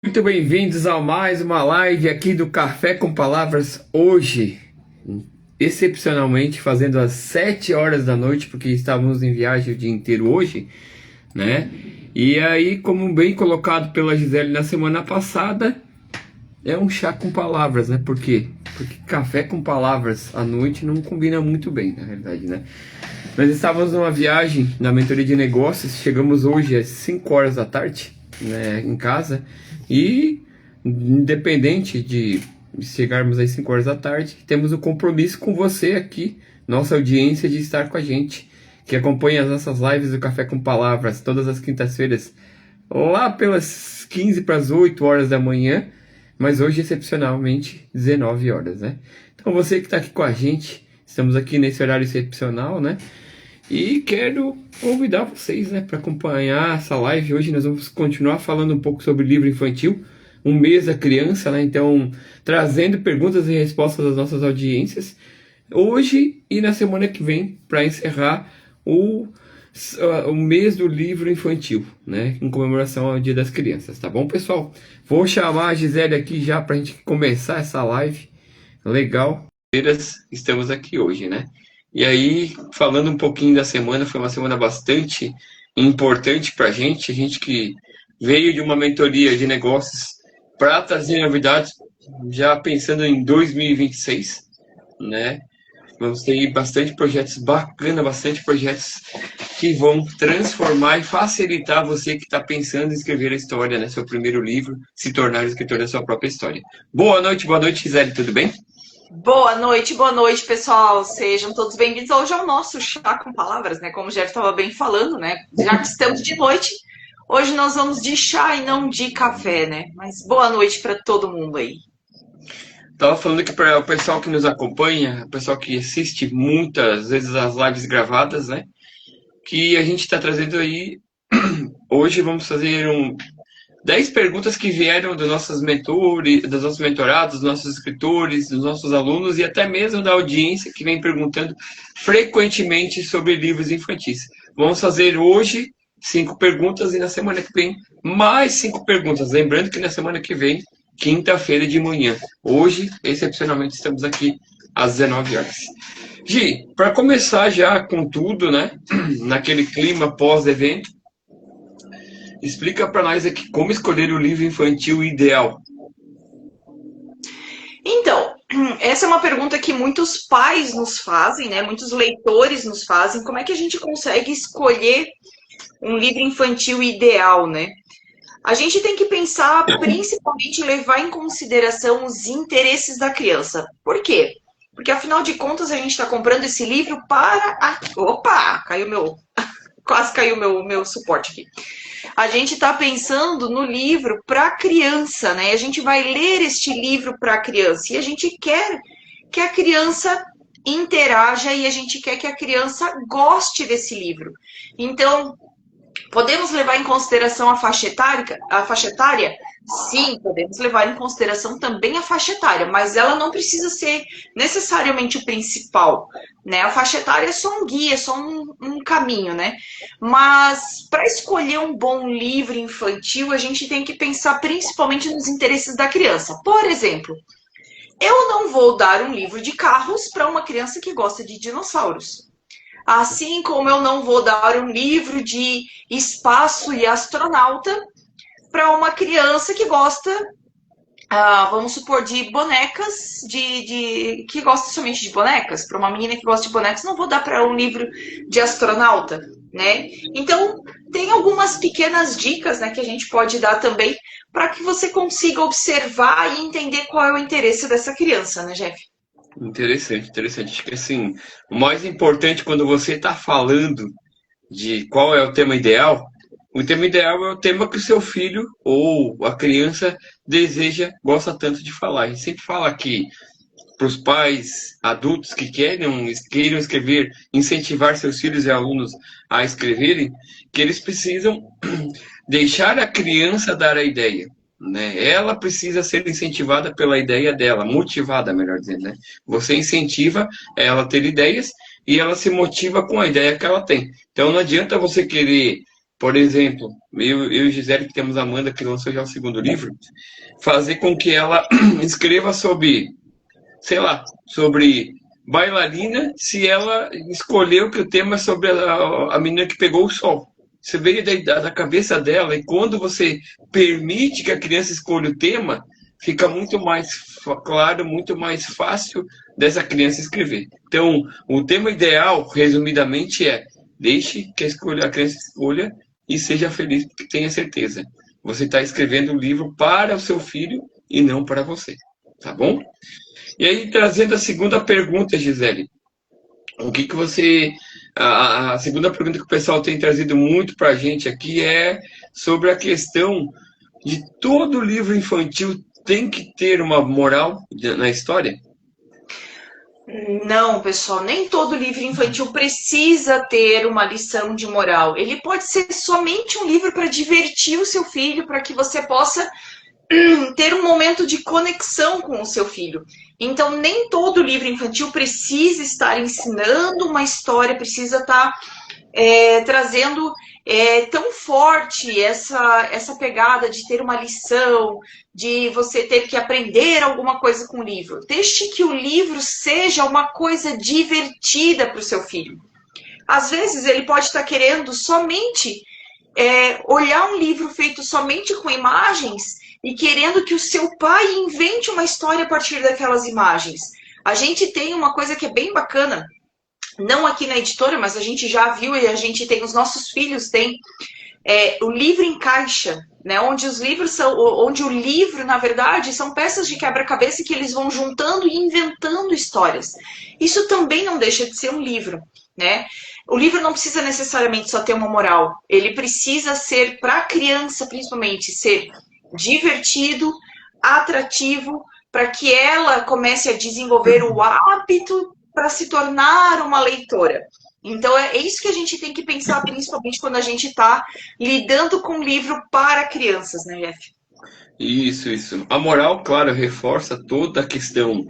Muito bem-vindos a mais uma live aqui do Café com Palavras. Hoje, excepcionalmente, fazendo às 7 horas da noite, porque estávamos em viagem o dia inteiro hoje, né? E aí, como bem colocado pela Gisele na semana passada, é um chá com palavras, né? Por quê? Porque café com palavras à noite não combina muito bem, na realidade, né? Nós estávamos numa viagem na mentoria de negócios, chegamos hoje às 5 horas da tarde, né, em casa, e independente de chegarmos às 5 horas da tarde, temos o compromisso com você aqui, nossa audiência, de estar com a gente, que acompanha as nossas lives do Café com Palavras todas as quintas-feiras, lá pelas 15 para as 8 horas da manhã, mas hoje excepcionalmente 19 horas, né? Então você que está aqui com a gente, estamos aqui nesse horário excepcional, né? E quero convidar vocês, né, para acompanhar essa live. Hoje nós vamos continuar falando um pouco sobre livro infantil, um mês da criança, né? Então, trazendo perguntas e respostas das nossas audiências. Hoje e na semana que vem, para encerrar o mês do livro infantil, né? Em comemoração ao Dia das Crianças, tá bom, pessoal? Vou chamar a Gisele aqui já para a gente começar essa live. Legal. Estamos aqui hoje, né? E aí, falando um pouquinho da semana, foi uma semana bastante importante para a gente que veio de uma mentoria de negócios para trazer novidades, já pensando em 2026, né? Vamos ter bastante projetos bacanas, bastante projetos que vão transformar e facilitar você que está pensando em escrever a história, né? Seu primeiro livro, se tornar escritor da sua própria história. Boa noite, Gisele, tudo bem? Boa noite, pessoal. Sejam todos bem-vindos hoje ao nosso chá com palavras, né? Como o Jeff estava bem falando, né? Já que estamos de noite, hoje nós vamos de chá e não de café, né? Mas boa noite para todo mundo aí. Tava falando que para o pessoal que nos acompanha, o pessoal que assiste muitas vezes as lives gravadas, né? Que a gente está trazendo aí. Hoje vamos fazer 10 perguntas que vieram dos nossos mentores, dos nossos mentorados, dos nossos escritores, dos nossos alunos e até mesmo da audiência que vem perguntando frequentemente sobre livros infantis. Vamos fazer hoje 5 perguntas e na semana que vem mais 5 perguntas. Lembrando que na semana que vem, quinta-feira de manhã. Hoje, excepcionalmente, estamos aqui às 19 horas. Gi, para começar já com tudo, né? Naquele clima pós-evento, explica para nós aqui como escolher o livro infantil ideal. Então, essa é uma pergunta que muitos pais nos fazem, né? Muitos leitores nos fazem. Como é que a gente consegue escolher um livro infantil ideal, né? A gente tem que pensar, principalmente, levar em consideração os interesses da criança. Por quê? Porque, afinal de contas, a gente está comprando esse livro para. Opa! Caiu meu. Quase caiu meu suporte aqui. A gente está pensando no livro para a criança, né? A gente vai ler este livro para a criança e a gente quer que a criança interaja e a gente quer que a criança goste desse livro. Então, podemos levar em consideração a faixa etária? A faixa etária? Sim, podemos levar em consideração também a faixa etária, mas ela não precisa ser necessariamente o principal, né? A faixa etária é só um guia, é só um caminho, né? Mas para escolher um bom livro infantil, a gente tem que pensar principalmente nos interesses da criança. Por exemplo, eu não vou dar um livro de carros para uma criança que gosta de dinossauros. Assim como eu não vou dar um livro de espaço e astronauta para uma criança que gosta, vamos supor, de bonecas, que gosta somente de bonecas. Para uma menina que gosta de bonecas, não vou dar para um livro de astronauta, né? Então, tem algumas pequenas dicas, né, que a gente pode dar também para que você consiga observar e entender qual é o interesse dessa criança, né, Jeff? Interessante, interessante. Acho que assim, o mais importante quando você está falando de qual é o tema ideal é o tema que o seu filho ou a criança deseja, gosta tanto de falar. A gente sempre fala que para os pais adultos que queiram escrever, incentivar seus filhos e alunos a escreverem, que eles precisam deixar a criança dar a ideia. Né? Ela precisa ser incentivada pela ideia dela, motivada, melhor dizendo. Né? Você incentiva ela a ter ideias e ela se motiva com a ideia que ela tem. Então não adianta você querer por exemplo, eu e Gisele, que temos a Amanda, que lançou já o segundo livro, fazer com que ela escreva sobre, sei lá, sobre bailarina, se ela escolheu que o tema é sobre a menina que pegou o sol. Você veio da cabeça dela, e quando você permite que a criança escolha o tema, fica muito mais claro, muito mais fácil dessa criança escrever. Então, o tema ideal, resumidamente, é: deixe que a criança escolha e seja feliz, porque tenha certeza. Você está escrevendo um livro para o seu filho e não para você. Tá bom? E aí, trazendo a segunda pergunta, Gisele. O que você. A segunda pergunta que o pessoal tem trazido muito para a gente aqui é sobre a questão de todo livro infantil tem que ter uma moral na história? Não, pessoal, nem todo livro infantil precisa ter uma lição de moral. Ele pode ser somente um livro para divertir o seu filho, para que você possa ter um momento de conexão com o seu filho. Então, nem todo livro infantil precisa estar ensinando uma história, precisa estar trazendo tão forte essa pegada de ter uma lição, de você ter que aprender alguma coisa com o livro. Deixe que o livro seja uma coisa divertida para o seu filho. Às vezes, ele pode estar querendo somente olhar um livro feito somente com imagens e querendo que o seu pai invente uma história a partir daquelas imagens. A gente tem uma coisa que é bem bacana, não aqui na editora, mas a gente já viu e a gente tem, os nossos filhos têm o livro em caixa, né? Onde o livro, na verdade, são peças de quebra-cabeça que eles vão juntando e inventando histórias. Isso também não deixa de ser um livro, né? O livro não precisa necessariamente só ter uma moral. Ele precisa ser, para a criança principalmente, ser divertido, atrativo, para que ela comece a desenvolver o hábito para se tornar uma leitora. Então, é isso que a gente tem que pensar, principalmente quando a gente está lidando com um livro para crianças, né, Jeff? Isso. A moral, claro, reforça toda a questão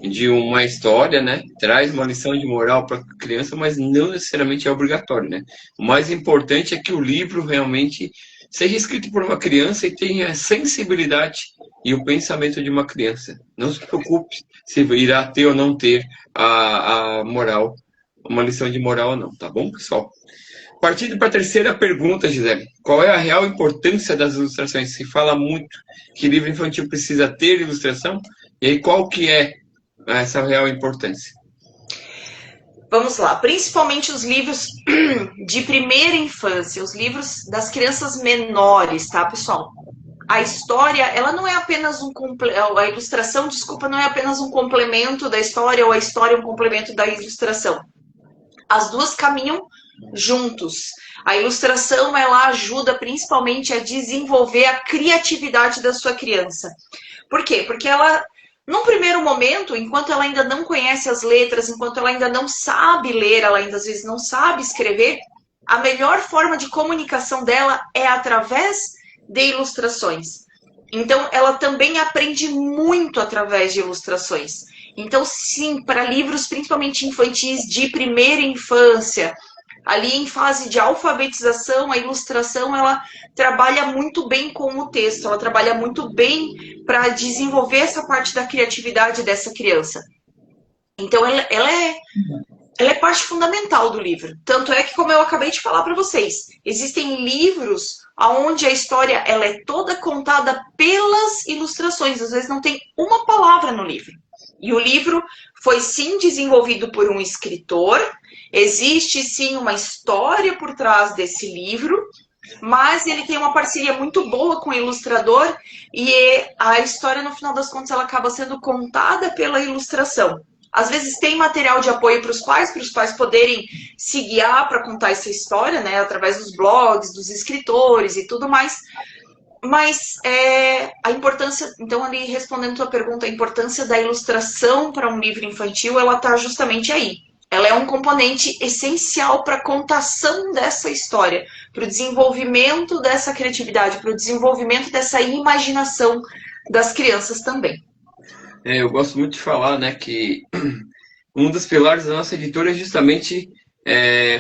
de uma história, né? Traz uma lição de moral para a criança, mas não necessariamente é obrigatório, né? O mais importante é que o livro realmente seja escrito por uma criança e tenha a sensibilidade e o pensamento de uma criança. Não se preocupe se irá ter ou não ter a moral, uma lição de moral ou não, tá bom, pessoal? Partindo para a terceira pergunta, Gisele. Qual é a real importância das ilustrações? Se fala muito que livro infantil precisa ter ilustração, e aí qual que é essa real importância? Vamos lá, principalmente os livros de primeira infância, os livros das crianças menores, tá, pessoal? A história, ela não é apenas a ilustração, desculpa, não é apenas um complemento da história, ou a história é um complemento da ilustração. As duas caminham juntos. A ilustração, ela ajuda principalmente a desenvolver a criatividade da sua criança. Por quê? Porque ela, num primeiro momento, enquanto ela ainda não conhece as letras, enquanto ela ainda não sabe ler, ela ainda às vezes não sabe escrever, a melhor forma de comunicação dela é através de ilustrações. Então, ela também aprende muito através de ilustrações. Então, sim, para livros principalmente infantis de primeira infância, ali em fase de alfabetização, a ilustração, ela trabalha muito bem com o texto, ela trabalha muito bem para desenvolver essa parte da criatividade dessa criança. Então, ela é parte fundamental do livro. Tanto é que, como eu acabei de falar para vocês, existem livros onde a história ela é toda contada pelas ilustrações. Às vezes não tem uma palavra no livro. E o livro foi sim desenvolvido por um escritor, existe sim uma história por trás desse livro, mas ele tem uma parceria muito boa com o ilustrador e a história, no final das contas, ela acaba sendo contada pela ilustração. Às vezes tem material de apoio para os pais poderem se guiar para contar essa história, né, através dos blogs, dos escritores e tudo mais. Mas a importância, então, ali respondendo a tua pergunta, a importância da ilustração para um livro infantil, ela está justamente aí. Ela é um componente essencial para a contação dessa história, para o desenvolvimento dessa criatividade, para o desenvolvimento dessa imaginação das crianças também. Eu gosto muito de falar, né, que um dos pilares da nossa editora é justamente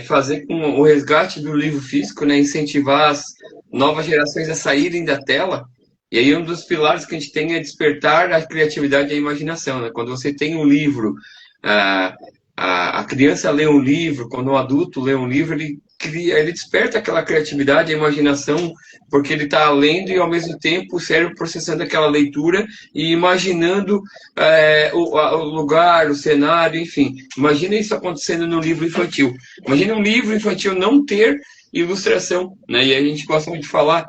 fazer com o resgate do livro físico, né, incentivar as novas gerações a saírem da tela. E aí um dos pilares que a gente tem é despertar a criatividade e a imaginação, né? Quando você tem um livro, a, a criança lê um livro, quando o adulto lê um livro, ele cria, ele desperta aquela criatividade, a imaginação, porque ele está lendo e ao mesmo tempo o cérebro processando aquela leitura e imaginando o lugar, o cenário, enfim. Imagina isso acontecendo no livro infantil. Imagina um livro infantil não ter ilustração, né? E a gente gosta muito de falar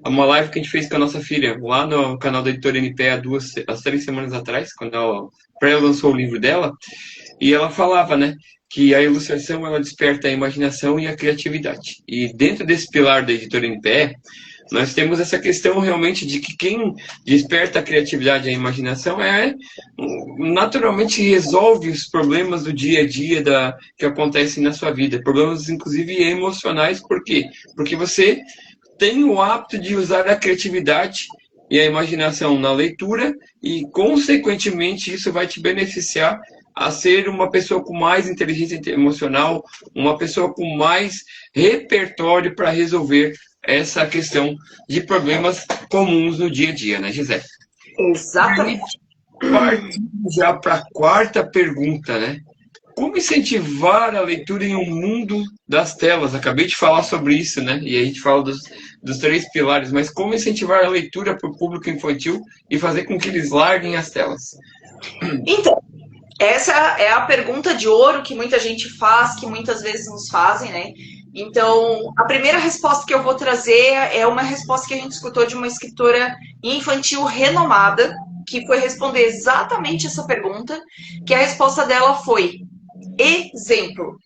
uma live que a gente fez com a nossa filha lá no canal da Editora NP há 3 semanas atrás, quando ela pré-lançou o livro dela, e ela falava, né, que a ilustração ela desperta a imaginação e a criatividade. E dentro desse pilar da Editora NPE, nós temos essa questão realmente de que quem desperta a criatividade e a imaginação naturalmente resolve os problemas do dia a dia que acontecem na sua vida, problemas inclusive emocionais, por quê? Porque você tem o hábito de usar a criatividade e a imaginação na leitura e, consequentemente, isso vai te beneficiar a ser uma pessoa com mais inteligência emocional, uma pessoa com mais repertório para resolver essa questão de problemas comuns no dia a dia, né, Gisele? Exatamente. Partindo já para a quarta pergunta, né? Como incentivar a leitura em um mundo das telas? Acabei de falar sobre isso, né? E a gente fala dos 3 pilares, mas como incentivar a leitura para o público infantil e fazer com que eles larguem as telas? Então, essa é a pergunta de ouro que muita gente faz, que muitas vezes nos fazem, né? Então, a primeira resposta que eu vou trazer é uma resposta que a gente escutou de uma escritora infantil renomada, que foi responder exatamente essa pergunta, que a resposta dela foi: exemplo,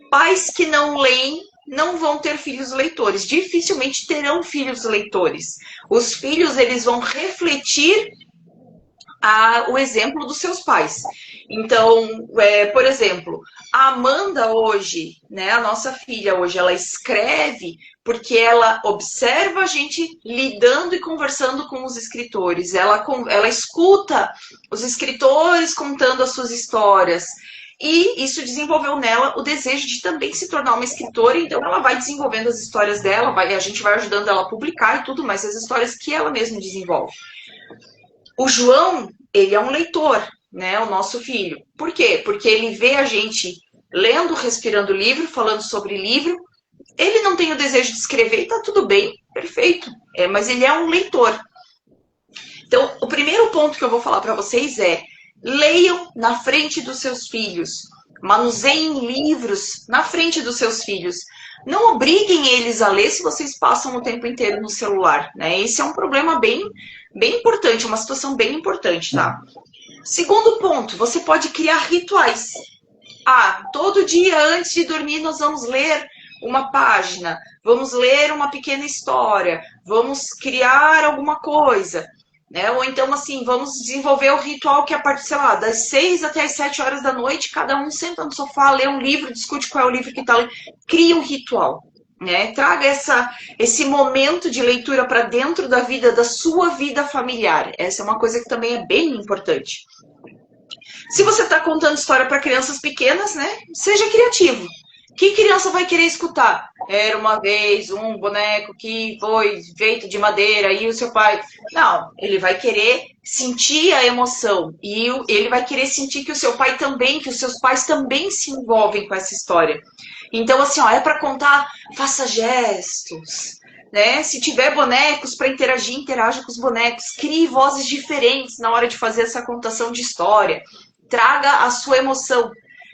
pais que não leem não vão ter filhos leitores, dificilmente terão filhos leitores. Os filhos, eles vão refletir o exemplo dos seus pais. Então, por exemplo, a Amanda hoje, né, a nossa filha hoje, ela escreve porque ela observa a gente lidando e conversando com os escritores. Ela escuta os escritores contando as suas histórias. E isso desenvolveu nela o desejo de também se tornar uma escritora. Então, ela vai desenvolvendo as histórias dela, a gente vai ajudando ela a publicar e tudo, mas as histórias que ela mesma desenvolve. O João, ele é um leitor, né? O nosso filho. Por quê? Porque ele vê a gente lendo, respirando livro, falando sobre livro. Ele não tem o desejo de escrever e tá tudo bem, perfeito. Mas ele é um leitor. Então, o primeiro ponto que eu vou falar para vocês é: leiam na frente dos seus filhos. Manuseiem livros na frente dos seus filhos. Não obriguem eles a ler se vocês passam o tempo inteiro no celular, né? Esse é um problema bem importante, uma situação bem importante, tá? Segundo ponto, você pode criar rituais. Todo dia antes de dormir nós vamos ler uma página, vamos ler uma pequena história, vamos criar alguma coisa, né? Ou então, assim, vamos desenvolver o ritual que a partir, sei lá, das 6 até as 7 horas da noite, cada um senta no sofá, lê um livro, discute qual é o livro que tá lendo. Cria um ritual, né? Traga esse momento de leitura para dentro da vida, da sua vida familiar. Essa é uma coisa que também é bem importante. Se você está contando história para crianças pequenas, né? Seja criativo. Que criança vai querer escutar? Era uma vez um boneco que foi feito de madeira e o seu pai... Não, ele vai querer sentir a emoção e ele vai querer sentir que o seu pai também, que os seus pais também se envolvem com essa história. Então, assim, é para contar, faça gestos, né? Se tiver bonecos para interagir, interaja com os bonecos. Crie vozes diferentes na hora de fazer essa contação de história. Traga a sua emoção.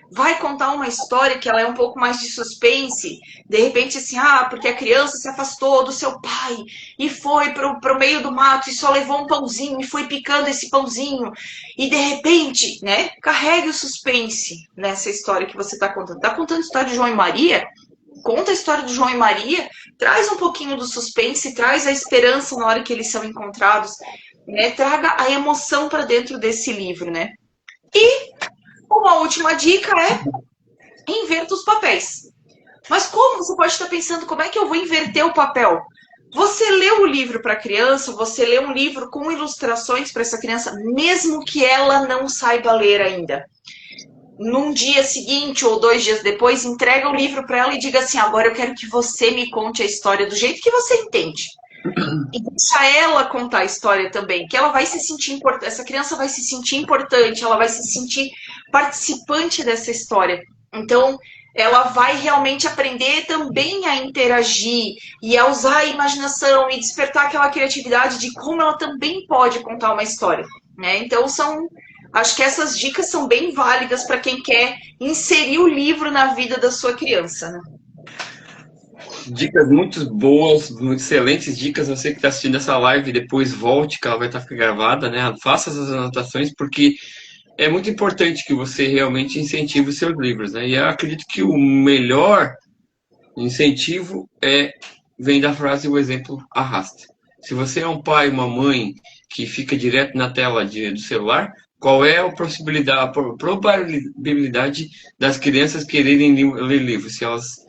Vai contar uma história que ela é um pouco mais de suspense, de repente assim, porque a criança se afastou do seu pai e foi pro meio do mato e só levou um pãozinho e foi picando esse pãozinho e de repente, né, carregue o suspense nessa história que você está contando. Está contando a história de João e Maria? Conta a história do João e Maria, traz um pouquinho do suspense, traz a esperança na hora que eles são encontrados, né, traga a emoção para dentro desse livro, né. E uma última dica é: inverta os papéis. Mas como? Você pode estar pensando, como é que eu vou inverter o papel? Você lê o livro para a criança, você lê um livro com ilustrações para essa criança, mesmo que ela não saiba ler ainda. num dia seguinte ou 2 dias depois, entrega o livro para ela e diga assim: agora eu quero que você me conte a história do jeito que você entende. E deixa ela contar a história também, que ela vai se sentir importante, essa criança vai se sentir importante, ela vai se sentir participante dessa história. Então, ela vai realmente aprender também a interagir e a usar a imaginação e despertar aquela criatividade de como ela também pode contar uma história, né? Então, acho que essas dicas são bem válidas para quem quer inserir o livro na vida da sua criança, né? Dicas muito boas, muito excelentes dicas. Você que está assistindo essa live, depois volte, que ela vai estar gravada, né? Faça essas anotações, porque é muito importante que você realmente incentive os seus livros, né? E eu acredito que o melhor incentivo vem da frase o exemplo arrasta. Se você é um pai, uma mãe que fica direto na tela do celular, qual é a probabilidade das crianças quererem ler livros, se elas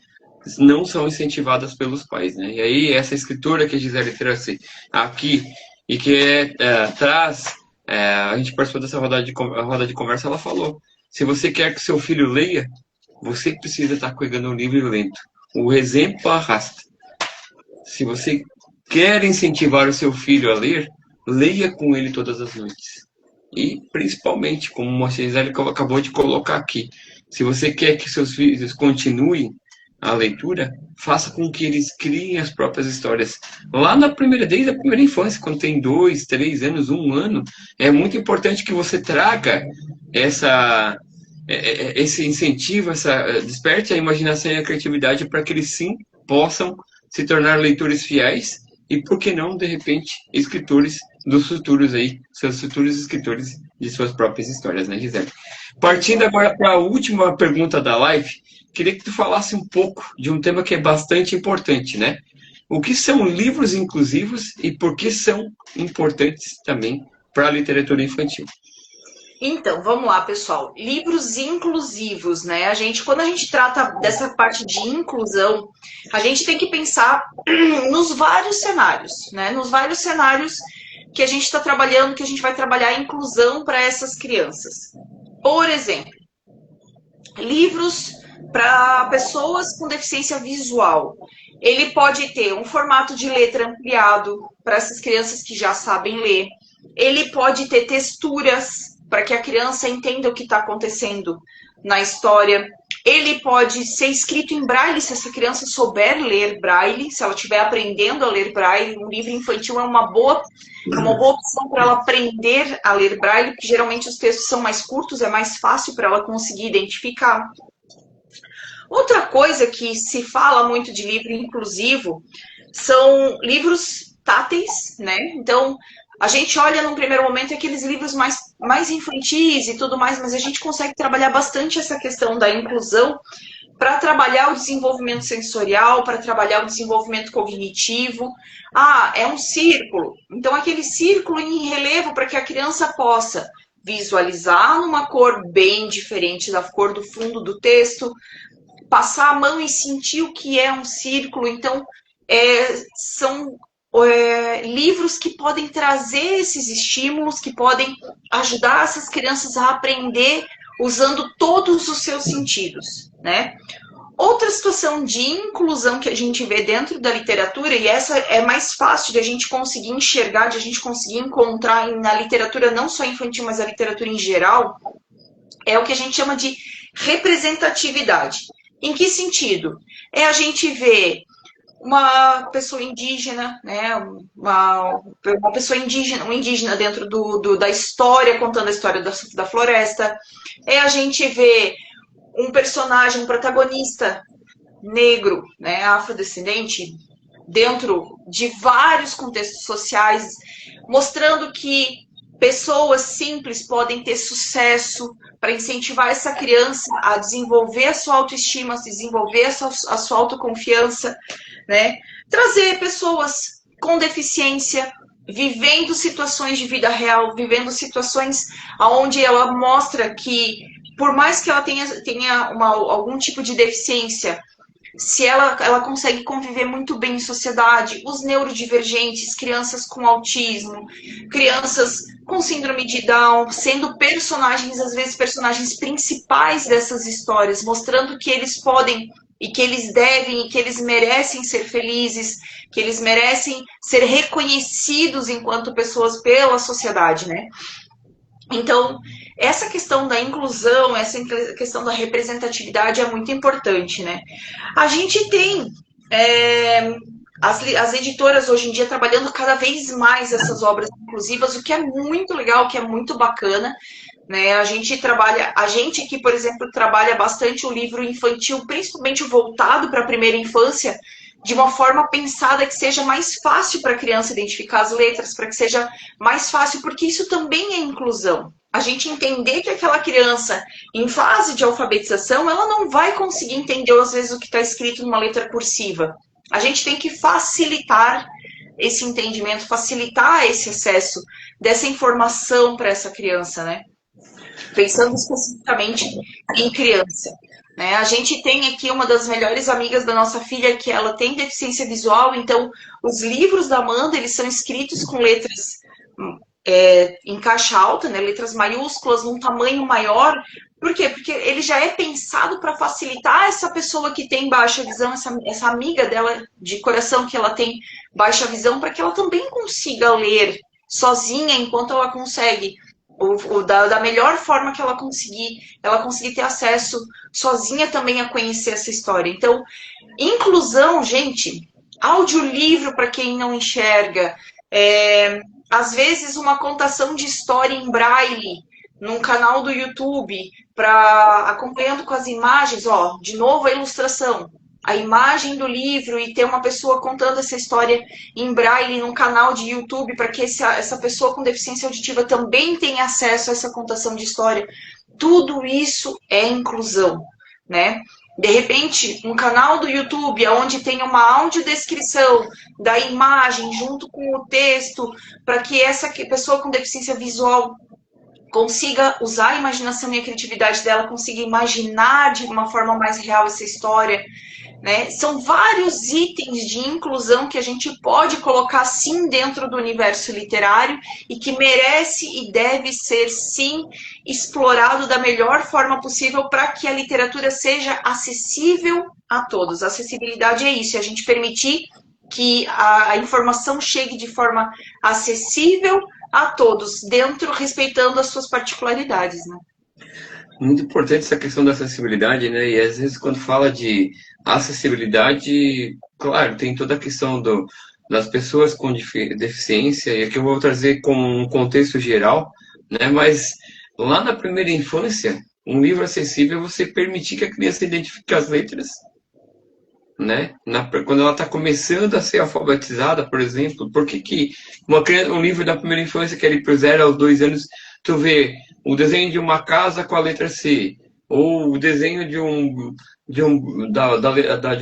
não são incentivadas pelos pais, né? E aí essa escritora que a Gisele trouxe aqui e que traz, a gente participou dessa roda de conversa, ela falou: se você quer que seu filho leia, você precisa estar pegando um livro lento. O exemplo arrasta. Se você quer incentivar o seu filho a ler, leia com ele todas as noites. E, principalmente, como a Gisele acabou de colocar aqui, se você quer que seus filhos continuem a leitura, faça com que eles criem as próprias histórias. Lá desde a primeira infância, quando tem 2, 3 anos, 1 ano, é muito importante que você traga esse incentivo, desperte a imaginação e a criatividade para que eles sim possam se tornar leitores fiéis e, por que não, de repente, escritores dos futuros aí, seus futuros escritores de suas próprias histórias, né, Gisele? Partindo agora para a última pergunta da live, queria que tu falasse um pouco de um tema que é bastante importante, né? O que são livros inclusivos e por que são importantes também para a literatura infantil? Então, vamos lá, pessoal. Livros inclusivos, né? Quando a gente trata dessa parte de inclusão, a gente tem que pensar nos vários cenários, né? Nos vários cenários que a gente está trabalhando, que a gente vai trabalhar a inclusão para essas crianças. Por exemplo, livros para pessoas com deficiência visual. Ele pode ter um formato de letra ampliado para essas crianças que já sabem ler. Ele pode ter texturas para que a criança entenda o que está acontecendo na história. Ele pode ser escrito em braille, se essa criança souber ler braille, se ela estiver aprendendo a ler braille. Um livro infantil é uma boa opção para ela aprender a ler braille, porque geralmente os textos são mais curtos, é mais fácil para ela conseguir identificar. Outra coisa que se fala muito de livro inclusivo são livros táteis, né? Então, a gente olha num primeiro momento aqueles livros mais infantis e tudo mais, mas a gente consegue trabalhar bastante essa questão da inclusão para trabalhar o desenvolvimento sensorial, para trabalhar o desenvolvimento cognitivo. Ah, é um círculo. Então, aquele círculo em relevo para que a criança possa visualizar numa cor bem diferente da cor do fundo do texto, passar a mão e sentir o que é um círculo. Então, são livros que podem trazer esses estímulos, que podem ajudar essas crianças a aprender usando todos os seus sentidos, né? Outra situação de inclusão que a gente vê dentro da literatura, e essa é mais fácil de a gente conseguir enxergar, de a gente conseguir encontrar na literatura não só infantil, mas a literatura em geral, é o que a gente chama de representatividade. Em que sentido? É a gente ver uma pessoa indígena, né? uma pessoa indígena, um indígena dentro da história, contando a história da floresta. É a gente ver um personagem, um protagonista negro, né, afrodescendente, dentro de vários contextos sociais, mostrando que pessoas simples podem ter sucesso, para incentivar essa criança a desenvolver a sua autoestima, a desenvolver a sua autoconfiança, né? Trazer pessoas com deficiência, vivendo situações de vida real, vivendo situações onde ela mostra que, por mais que ela tenha algum tipo de deficiência, se ela consegue conviver muito bem em sociedade, os neurodivergentes, crianças com autismo, crianças com síndrome de Down, sendo personagens, às vezes personagens principais dessas histórias, mostrando que eles podem e que eles devem e que eles merecem ser felizes, que eles merecem ser reconhecidos enquanto pessoas pela sociedade, né? Então, essa questão da inclusão, essa questão da representatividade é muito importante, né? A gente tem as editoras hoje em dia trabalhando cada vez mais essas obras inclusivas, o que é muito legal, o que é muito bacana, né? A gente aqui, por exemplo, trabalha bastante o livro infantil, principalmente o voltado para a primeira infância, de uma forma pensada que seja mais fácil para a criança identificar as letras, para que seja mais fácil, porque isso também é inclusão. A gente entender que aquela criança, em fase de alfabetização, ela não vai conseguir entender, às vezes, o que está escrito numa letra cursiva. A gente tem que facilitar esse entendimento, facilitar esse acesso dessa informação para essa criança, né? Pensando especificamente em criança. Né? A gente tem aqui uma das melhores amigas da nossa filha, que ela tem deficiência visual, então os livros da Amanda, eles são escritos com letras em caixa alta, né? Letras maiúsculas, num tamanho maior. Por quê? Porque ele já é pensado para facilitar essa pessoa que tem baixa visão, essa amiga dela de coração que ela tem baixa visão, para que ela também consiga ler sozinha enquanto ela consegue, da melhor forma que ela conseguir ter acesso sozinha também a conhecer essa história. Então, inclusão, gente, audiolivro para quem não enxerga, às vezes uma contação de história em braille, num canal do YouTube, acompanhando com as imagens, ó, de novo a ilustração, a imagem do livro e ter uma pessoa contando essa história em braille num canal de YouTube para que essa pessoa com deficiência auditiva também tenha acesso a essa contação de história. Tudo isso é inclusão, né? De repente, um canal do YouTube onde tem uma audiodescrição da imagem junto com o texto para que essa pessoa com deficiência visual consiga usar a imaginação e a criatividade dela, consiga imaginar de uma forma mais real essa história, né? São vários itens de inclusão que a gente pode colocar sim dentro do universo literário e que merece e deve ser sim explorado da melhor forma possível para que a literatura seja acessível a todos. A acessibilidade é isso, é a gente permitir que a informação chegue de forma acessível a todos, respeitando as suas particularidades, né? Muito importante essa questão da acessibilidade, né? E às vezes quando fala de acessibilidade, claro, tem toda a questão das pessoas com deficiência, e aqui eu vou trazer como um contexto geral, né? Mas lá na primeira infância, um livro acessível é você permitir que a criança identifique as letras, né? Quando ela está começando a ser alfabetizada, por exemplo, por que um livro da primeira infância, que é ali para 0 aos 2 anos, tu vê o desenho de uma casa com a letra C, ou o desenho de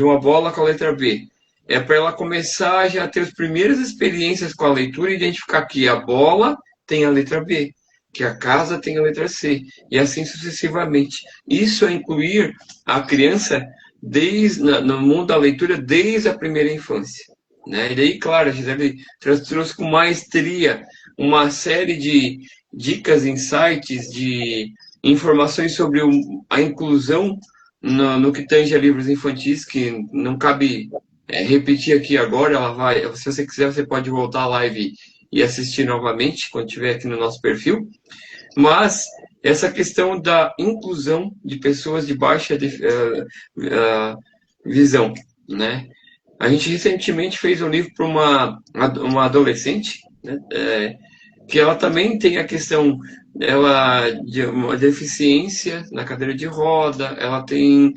uma bola com a letra B. É para ela começar já a ter as primeiras experiências com a leitura e identificar que a bola tem a letra B, que a casa tem a letra C, e assim sucessivamente. Isso é incluir a criança no mundo da leitura desde a primeira infância, né? E daí, claro, a Gisele trouxe com maestria uma série de dicas, insights, de informações sobre a inclusão no que tange a livros infantis, que não cabe repetir aqui agora. Se você quiser, você pode voltar à live e assistir novamente, quando estiver aqui no nosso perfil. Mas essa questão da inclusão de pessoas de baixa visão, né? A gente recentemente fez um livro para uma adolescente, né? Que ela também tem a questão de uma deficiência na cadeira de roda, ela tem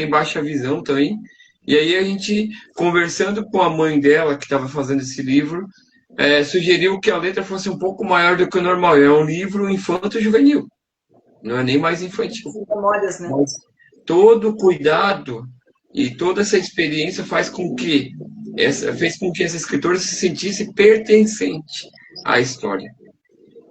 baixa visão também. E aí a gente, conversando com a mãe dela, que estava fazendo esse livro, sugeriu que a letra fosse um pouco maior do que o normal. É um livro infanto-juvenil, não é nem mais infantil. Memórias, né? Mas todo o cuidado e toda essa experiência fez com que essa escritora se sentisse pertencente à história.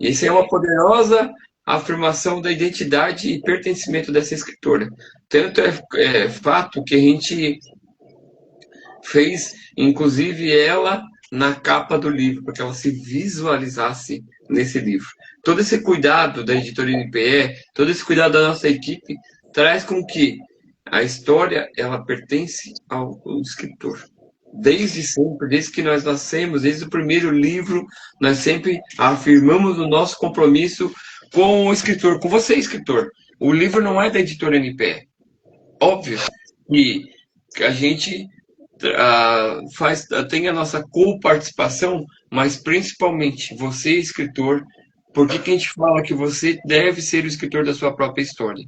E isso é uma poderosa afirmação da identidade e pertencimento dessa escritora. Tanto é fato que a gente fez, inclusive, ela na capa do livro, para que ela se visualizasse nesse livro. Todo esse cuidado da editora NPE, todo esse cuidado da nossa equipe, traz com que a história, ela pertence ao escritor. Desde sempre, desde que nós nascemos, desde o primeiro livro, nós sempre afirmamos o nosso compromisso com o escritor, com você, escritor. O livro não é da editora NPE. Óbvio que a gente tem a nossa coparticipação, mas principalmente você, escritor, por que a gente fala que você deve ser o escritor da sua própria história?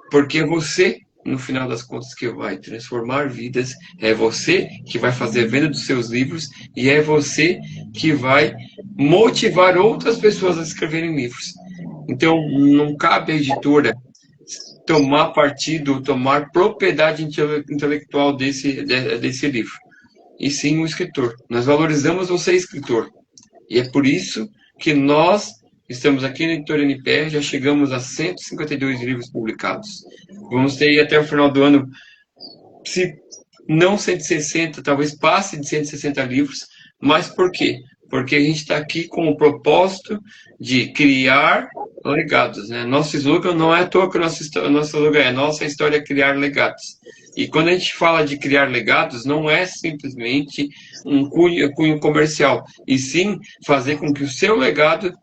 Porque é você, no final das contas, que vai transformar vidas, é você que vai fazer a venda dos seus livros e é você que vai motivar outras pessoas a escreverem livros. Então, não cabe à editora tomar partido, tomar propriedade intelectual desse livro. E sim o escritor. Nós valorizamos você, escritor. E é por isso que nós estamos aqui na editora NPE, já chegamos a 152 livros publicados. Vamos ter até o final do ano, se não 160, talvez passe de 160 livros. Mas por quê? Porque a gente está aqui com o propósito de criar legados, né? Nosso slogan não é à toa que o nosso slogan é nossa história é criar legados. E quando a gente fala de criar legados, não é simplesmente um cunho comercial, e sim fazer com que o seu legado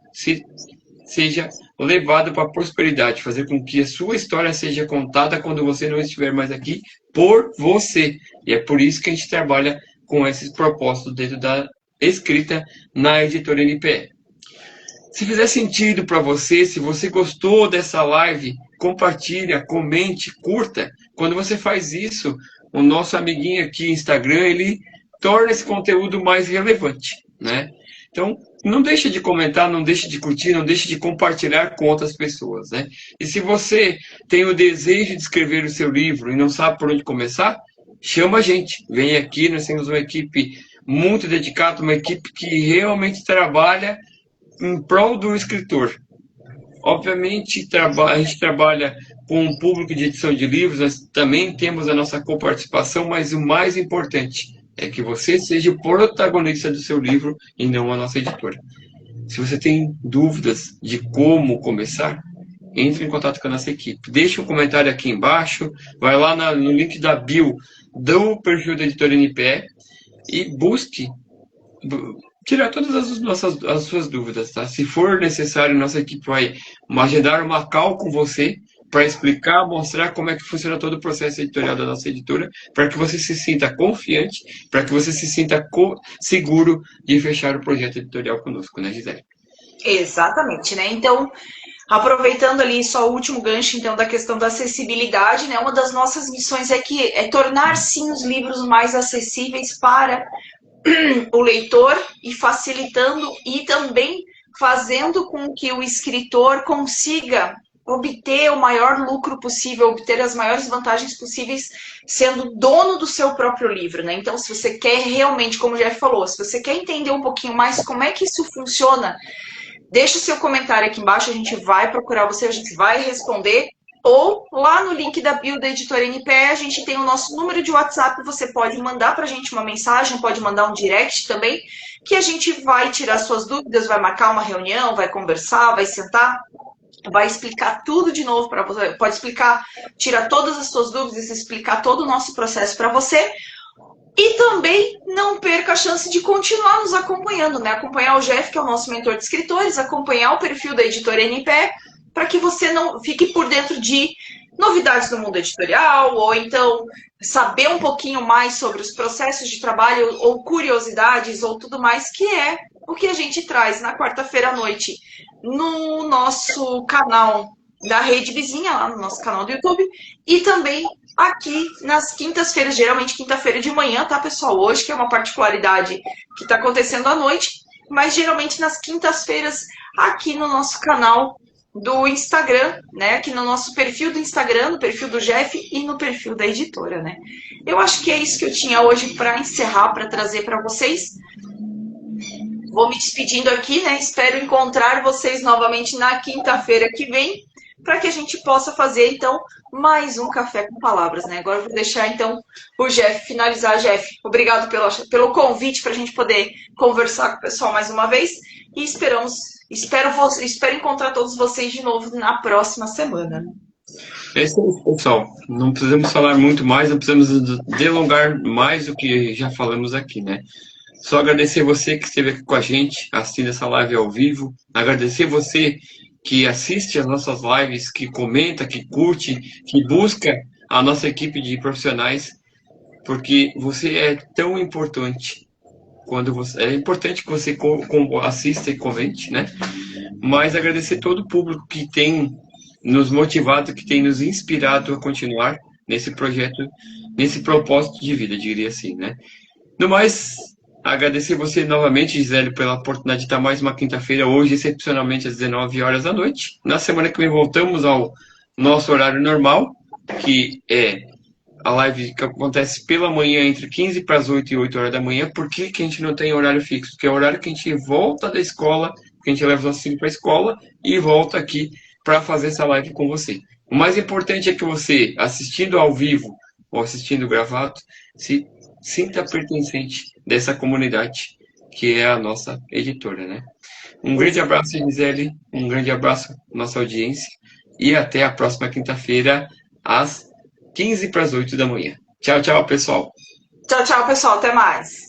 seja levado para a prosperidade, fazer com que a sua história seja contada quando você não estiver mais aqui por você. E é por isso que a gente trabalha com esses propósitos dentro da escrita na editora NPE. Se fizer sentido para você, se você gostou dessa live, compartilha, comente, curta. Quando você faz isso, o nosso amiguinho aqui Instagram, ele torna esse conteúdo mais relevante, né? Então, não deixe de comentar, não deixe de curtir, não deixe de compartilhar com outras pessoas, né? E se você tem o desejo de escrever o seu livro e não sabe por onde começar, chama a gente. Vem aqui, nós temos uma equipe muito dedicada, uma equipe que realmente trabalha em prol do escritor. Obviamente, a gente trabalha com um público de edição de livros, nós também temos a nossa coparticipação, mas o mais importante é que você seja o protagonista do seu livro e não a nossa editora. Se você tem dúvidas de como começar, entre em contato com a nossa equipe. Deixe um comentário aqui embaixo, vai lá no link da bio do perfil da editora NPE e busque tirar todas as suas dúvidas, tá? Se for necessário, nossa equipe vai agendar uma call com você para explicar, mostrar como é que funciona todo o processo editorial da nossa editora, para que você se sinta confiante, para que você se sinta seguro de fechar o projeto editorial conosco, né, Gisele? Exatamente, né? Então, aproveitando ali só o último gancho, então, da questão da acessibilidade, né? Uma das nossas missões é tornar, sim, os livros mais acessíveis para o leitor e facilitando e também fazendo com que o escritor consiga obter o maior lucro possível, obter as maiores vantagens possíveis, sendo dono do seu próprio livro, né? Então, se você quer realmente, como o Jeff falou, se você quer entender um pouquinho mais como é que isso funciona, deixa o seu comentário aqui embaixo, a gente vai procurar você, a gente vai responder. Ou lá no link da bio da editora NPE, a gente tem o nosso número de WhatsApp, você pode mandar para a gente uma mensagem, pode mandar um direct também, que a gente vai tirar suas dúvidas, vai marcar uma reunião, vai conversar, vai sentar, vai explicar tudo de novo para você, pode explicar, tirar todas as suas dúvidas, explicar todo o nosso processo para você. E também não perca a chance de continuar nos acompanhando, né? Acompanhar o Jeff, que é o nosso mentor de escritores, acompanhar o perfil da editora NPE, para que você não fique por dentro de novidades do mundo editorial, ou então saber um pouquinho mais sobre os processos de trabalho, ou curiosidades, ou tudo mais, que é o que a gente traz na quarta-feira à noite no nosso canal da Rede Vizinha, lá no nosso canal do YouTube, e também aqui nas quintas-feiras, geralmente quinta-feira de manhã, tá, pessoal? Hoje, que é uma particularidade que está acontecendo à noite, mas geralmente nas quintas-feiras aqui no nosso canal do Instagram, né? Aqui no nosso perfil do Instagram, no perfil do Jeff e no perfil da editora, né? Eu acho que é isso que eu tinha hoje para encerrar, para trazer para vocês. Vou me despedindo aqui, né? Espero encontrar vocês novamente na quinta-feira que vem para que a gente possa fazer, então, mais um Café com Palavras, né? Agora eu vou deixar, então, o Jeff finalizar. Jeff, obrigado pelo convite para a gente poder conversar com o pessoal mais uma vez e espero encontrar todos vocês de novo na próxima semana. É isso aí, pessoal. Não precisamos falar muito mais, não precisamos delongar mais do que já falamos aqui, né? Só agradecer você que esteve aqui com a gente, assistindo essa live ao vivo. Agradecer você que assiste as nossas lives, que comenta, que curte, que busca a nossa equipe de profissionais, porque você é tão importante. É importante que você assista e comente, né? Mas agradecer todo o público que tem nos motivado, que tem nos inspirado a continuar nesse projeto, nesse propósito de vida, diria assim, né? No mais, agradecer você novamente, Gisele, pela oportunidade de estar mais uma quinta-feira, hoje, excepcionalmente às 19 horas da noite. Na semana que vem voltamos ao nosso horário normal, que é a live que acontece pela manhã, entre 15 para as 8 e 8 horas da manhã. Por que que a gente não tem horário fixo? Porque é o horário que a gente volta da escola, que a gente leva os nossos filhos para a escola e volta aqui para fazer essa live com você. O mais importante é que você, assistindo ao vivo ou assistindo gravado, se sinta pertencente dessa comunidade que é a nossa editora, né? Um grande abraço, Gisele, um grande abraço nossa audiência e até a próxima quinta-feira às 15 para as 8 da manhã. Tchau, tchau, pessoal. Tchau, tchau, pessoal. Até mais.